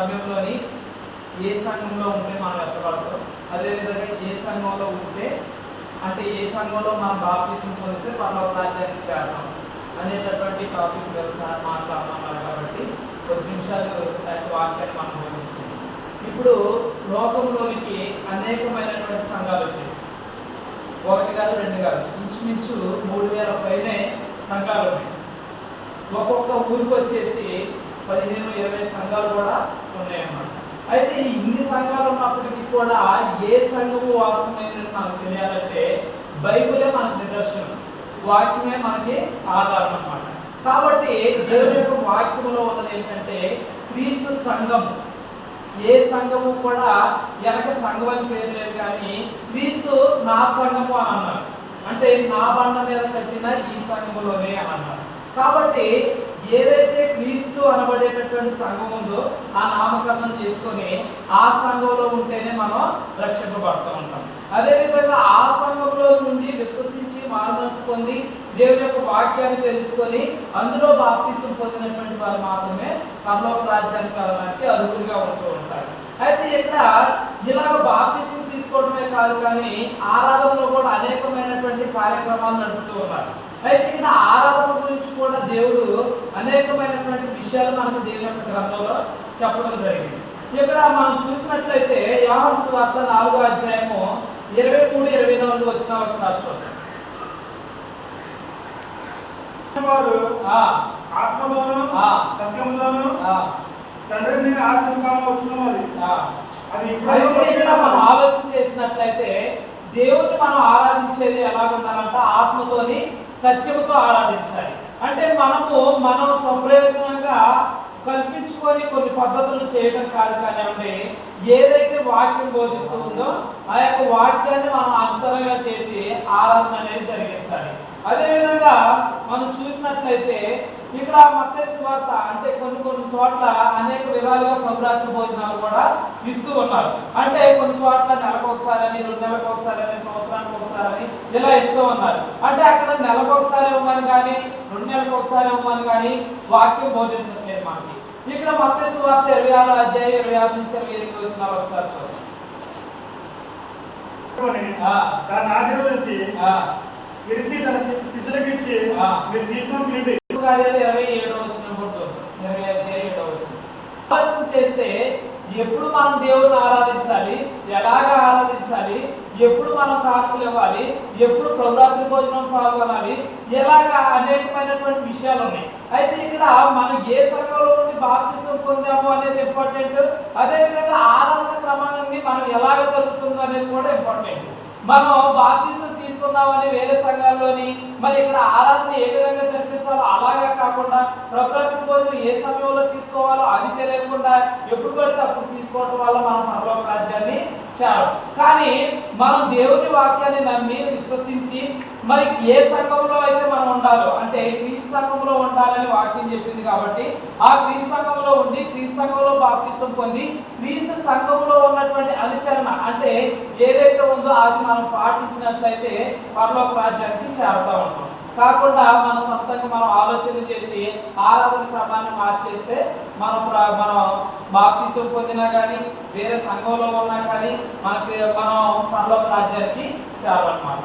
సమయంలోని ఏ సంఘంలో ఉంటే మనం ఎత్తబడతాం, అదేవిధంగా ఏ సంఘంలో ఉంటే అంటే ఏ సంఘంలో మనం బాప్తిసం పొందితే పరలోక రాజ్యానికి చేరతాం అనేటటువంటి టాపిక్ మీద సార్ మాట్లాడుతున్నారు. కాబట్టి కొద్ది నిమిషాలు వాక్యాన్ని మనం గమనించుకుంటాం. ఇప్పుడు లోకంలోనికి అనేకమైనటువంటి సంఘాలు వచ్చేసి ఒకటి కాదు రెండు కాదు, ఇంచుమించు 3000 పైనే సంఘాలు ఉన్నాయి. ఒక్కొక్క ఊరికి వచ్చేసి 15-20 సంఘాలు కూడా ఉన్నాయన్నమాట. అయితే ఇన్ని సంఘాలు ఉన్నప్పటికీ కూడా ఏ సంఘము వాస్తవమైనది మనకు తెలియాలంటే బైబిలే మనకు నిదర్శనం, వాక్యమే మనకి ఆధారం అన్నమాట. కాబట్టి దేవుని యొక్క వాక్యంలో ఉన్నది ఏంటంటే క్రీస్తు సంఘం. ఏ సంఘము కూడా వెనక సంఘం అని పేరు లేదు, కానీ క్రీస్తు నా సంఘము అని అన్నారు. అంటే నా బండ మీద కట్టిన ఈ సంఘములోనే అని అన్నారు. కాబట్టి ఏదైతే క్రీస్తు అనబడేటటువంటి సంఘం ఉందో ఆ నామకరణం చేసుకొని ఆ సంఘంలో ఉంటేనే మనం రక్షింపబడుతూ ఉంటాం. అదేవిధంగా ఆ సంఘంలో నుండి విశ్వసించి మారుమనసు పొంది దేవుని యొక్క వాక్యాన్ని తెలుసుకొని అందులో బాప్తిసం పొందినటువంటి వారు మాత్రమే పరలోక రాజ్యానికి వెళ్ళడానికి అర్హులుగా ఉంటూ ఉంటారు. అయితే ఇక్కడ ఇలాగ బాప్తిసం తీసుకోవడమే కాదు, కానీ ఆరాధనలో కూడా అనేకమైనటువంటి కార్యక్రమాలు నడుపుతూ ఉన్నారు. అయితే ఇక్కడ ఆరాధన గురించి కూడా దేవుడు అనేకమైనటువంటి విషయాలు మనకు దేవుని యొక్క గ్రంథంలో చెప్పడం జరిగింది. ఇక్కడ మనం చూసినట్లయితే యోహాను సువార్త 4వ అధ్యాయము 23-24 వచ్చిన ఒకసారి చూద్దాం. ఆత్మలోను సత్యంలోను తండ్రిని మనం ఆలోచన చేసినట్లయితే దేవుడిని మనం ఆరాధించేది ఎలా ఉండాలంటే ఆత్మతోని సత్యముతో ఆరాధించాలి. అంటే మనం స్వప్రయోజనంగా కల్పించుకొని కొన్ని పద్ధతులు చేయడం కాదు, కానివ్వండి ఏదైతే వాక్యం బోధిస్తూ ఉందో ఆ యొక్క వాక్యాన్ని మనం అనుసరంగా చేసి ఆరాధన అనేది జరిగించాలి. అదేవిధంగా మనం చూసినట్లయితే ఇక్కడ మత్తయి సువార్త అంటే కొన్ని చోట్ల అనేక విధాలుగా ప్రభురాత్రి భోజనాలు కూడా ఇస్తూ ఉన్నారు. అంటే కొన్ని చోట్ల నెలకు ఒకసారి అని, 2 నెలలకు ఒకసారి అని, సంవత్సరానికి ఒకసారి అని ఇలా ఇస్తూ ఉన్నారు. అంటే అక్కడ నెలకు ఒకసారి ఇవ్వమని కానీ 2 నెలలకు ఒకసారి ఇవ్వమని కానీ వాక్యం బోధించట్లేదు మనకి. ఇక్కడ మత్తయి సువార్త 26వ అధ్యాయం 26 నుంచి 28 వచ్చిన ఒకసారి చూడండి. దాన్ని ఆశీర్వదించి విరిసి తన శిష్యులకు ఇచ్చి మీరు తీసుకొని తినండి. 27వ వచనం ఆలోచన చేస్తే ఎప్పుడు మనం దేవుని ఆరాధించాలి, ఎలాగ ఆరాధించాలి, ఎప్పుడు మనం కానుకలు ఇవ్వాలి, ఎప్పుడు ప్రభురాత్రి భోజనం పాల్గొనాలి, ఎలాగ అనేకమైనటువంటి విషయాలు ఉన్నాయి. అయితే ఇక్కడ మనం ఏ సంఘంలో నుండి బాప్తిసం పొందాము అనేది ఇంపార్టెంట్. అదేవిధంగా ఆరాధన క్రమాన్ని మనం ఎలాగ జరుగుతుందో అనేది కూడా ఇంపార్టెంట్. మనం బాప్తిసం తీసుకున్నామని వేరే సంఘాల్లోని మరి ఇక్కడ ఆరాధన ఏ విధంగా జరిపించాలో అలాగే కాకుండా ప్రభురాత్రి భోజనం ఏ సమయంలో తీసుకోవాలో అది తెలియకుండా ఎప్పుడు పడితే అప్పుడు తీసుకోవడం వల్ల మనం పరలోక రాజ్యాన్ని చేరం. కానీ మనం దేవుని వాక్యాన్ని నమ్మి విశ్వసించి మరి ఏ సంఘంలో అయితే మనం ఉండాలో అంటే క్రీస్తు సంఘంలో ఉండాలని వాక్యం చెప్పింది. కాబట్టి ఆ క్రీస్తు సంఘంలో ఉండి క్రీస్తు సంఘంలో బాప్తిసం పొంది క్రీస్తు సంఘంలో ఉన్నటువంటి అనుచరణ అంటే ఏదైతే ఉందో అది మనం పాటించినట్లయితే పరలోక రాజ్యానికి చేరుతూ ఉంటాం. కాకుండా మన సొంతంగా మనం ఆలోచన చేసి ఆరాధన క్రమాన్ని మార్చేస్తే మనం బాప్తిసం పొందినా కానీ వేరే సంఘంలో ఉన్నా కానీ మనం పరలోక రాజ్యానికి చేరాలన్నమాట.